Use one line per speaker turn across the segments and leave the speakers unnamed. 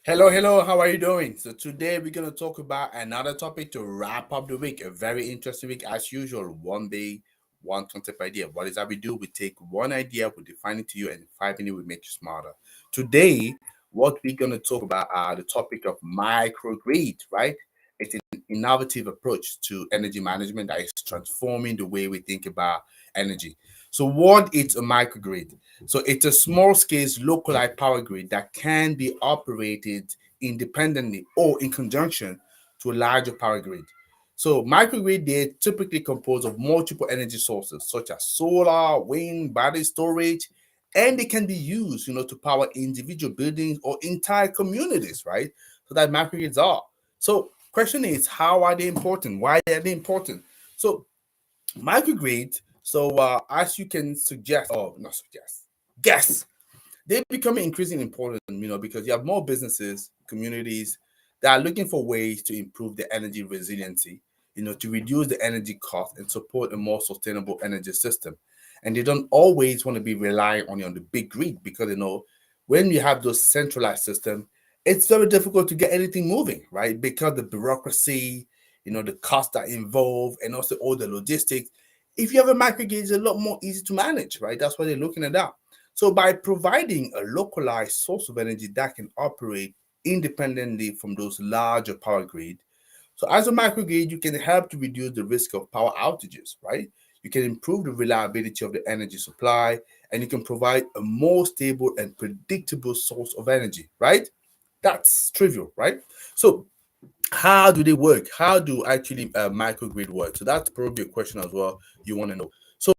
Hello, how are you doing? So today we're going to talk about another topic to wrap up the week. A very interesting week as usual. One day, one concept idea. What is that we do? We take one idea, we define it to you, and in 5 minutes we make you smarter. Today, what we're going to talk about are the topic of microgrid, right? It's an innovative approach to energy management that is transforming the way we think about energy. So what is a microgrid? So it's a small scale localized power grid that can be operated independently or in conjunction to a larger power grid. So microgrid they typically composed of multiple energy sources such as solar, wind, battery storage, and they can be used, to power individual buildings or entire communities, right? So that microgrids are. So question is, how are they important? Why are they important? So microgrid. So as you can suggest, or not suggest, guess, they become increasingly important, because you have more businesses, communities that are looking for ways to improve the energy resiliency, to reduce the energy cost and support a more sustainable energy system. And they don't always want to be relying on the big grid because when you have those centralized systems, it's very difficult to get anything moving, right? Because the bureaucracy, the costs that involved, and also all the logistics. If you have a microgrid, it's a lot more easy to manage, right? That's why they're looking at that. So by providing a localized source of energy that can operate independently from those larger power grid, so as a microgrid, you can help to reduce the risk of power outages, right? You can improve the reliability of the energy supply, and you can provide a more stable and predictable source of energy, right? That's trivial, right? So how do they work? How do actually microgrid work? So that's probably a question as well you want to know. So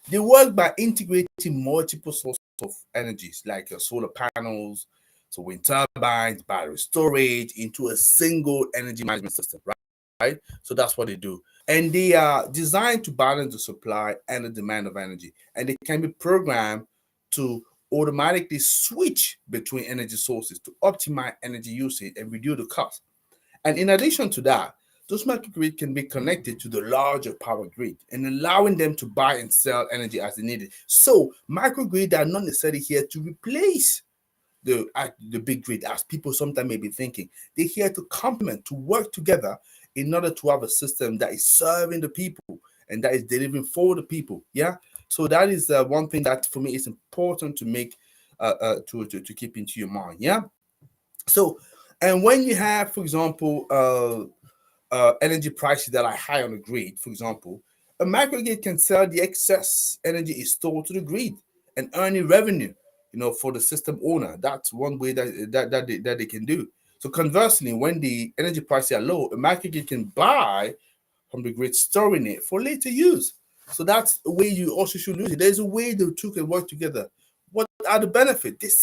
they work by integrating multiple sources of energies like solar panels, so wind turbines, battery storage into a single energy management system, right? So that's what they do. And they are designed to balance the supply and the demand of energy. And they can be programmed to automatically switch between energy sources to optimize energy usage and reduce the cost. And in addition to that, those microgrids can be connected to the larger power grid and allowing them to buy and sell energy as they need it. So microgrids are not necessarily here to replace the big grid, as people sometimes may be thinking. They're here to complement, to work together in order to have a system that is serving the people and that is delivering for the people. Yeah. So that is one thing that for me is important to make to keep into your mind. Yeah. So, and when you have, for example, energy prices that are high on the grid, for example, a microgrid can sell the excess energy is stored to the grid and earning revenue, for the system owner. That's one way that they can do. So conversely, when the energy prices are low, a microgrid can buy from the grid, storing it for later use. So that's a way you also should use it. There's a way the two can work together. What are the benefits? There's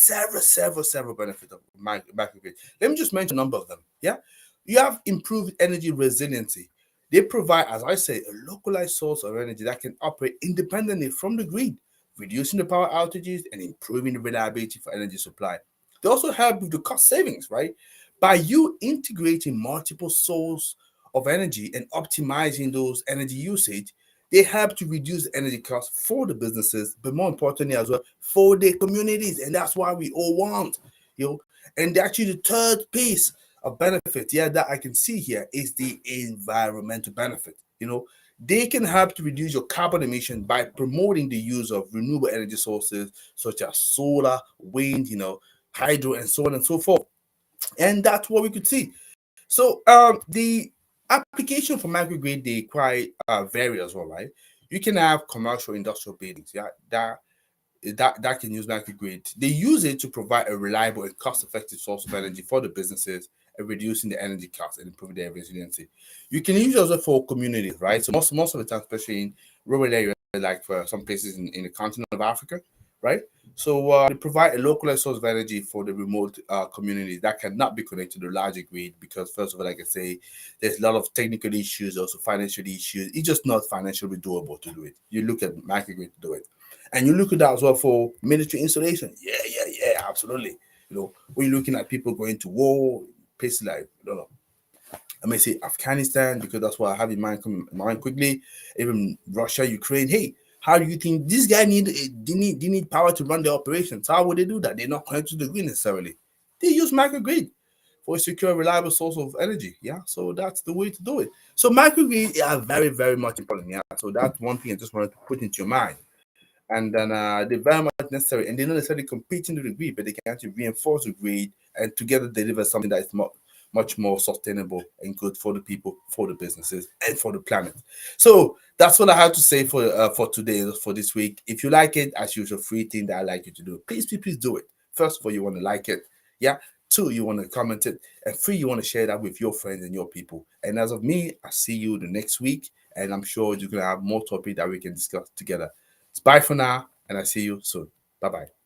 several benefits of microgrid. Let me just mention a number of them. Yeah, you have improved energy resiliency. They provide, as I say, a localized source of energy that can operate independently from the grid, reducing the power outages and improving the reliability for energy supply. They also help with the cost savings, right? By you integrating multiple sources of energy and optimizing those energy usage, they help to reduce the energy costs for the businesses, but more importantly as well for the communities, and that's why we all want, you know. And actually, the third piece of benefit, yeah, that I can see here is the environmental benefit. They can help to reduce your carbon emission by promoting the use of renewable energy sources such as solar, wind, hydro, and so on and so forth. And that's what we could see. So the application for microgrid they quite vary as well, right? You can have commercial industrial buildings, yeah, that can use microgrid. They use it to provide a reliable and cost-effective source of energy for the businesses and reducing the energy costs and improving their resiliency. You can use it also for communities, right? So most of the time, especially in rural areas, like for some places in the continent of Africa, right? So they provide a localized source of energy for the remote communities that cannot be connected to the larger grid because, first of all, like I say, there's a lot of technical issues, also financial issues. It's just not financially doable to do it. You look at microgrid to do it. And you look at that as well for military installation. Yeah, absolutely. When you're looking at people going to war, places like, I don't know, I may say Afghanistan, because that's what I have in mind quickly. Even Russia, Ukraine. Hey, how do you think this guy they need power to run their operations? How would they do that? They're not connected to the grid necessarily. They use microgrid. for a secure, reliable source of energy. Yeah, so that's the way to do it. So microgrid are very, very much important. Yeah, so that's one thing I just wanted to put into your mind. And then they're very much necessary, and they're not necessarily competing with the grid, but they can actually reinforce the grid and together deliver something that is much more sustainable and good for the people, for the businesses, and for the planet. So that's what I have to say for today, for this week. If you like it, as usual, free thing that I like you to do, please do it. First of all, you want to like it, yeah. Two, you want to comment it, and three, you want to share that with your friends and your people. And as of me, I see you the next week, and I'm sure you're gonna have more topic that we can discuss together. It's bye for now, and I see you soon. Bye bye.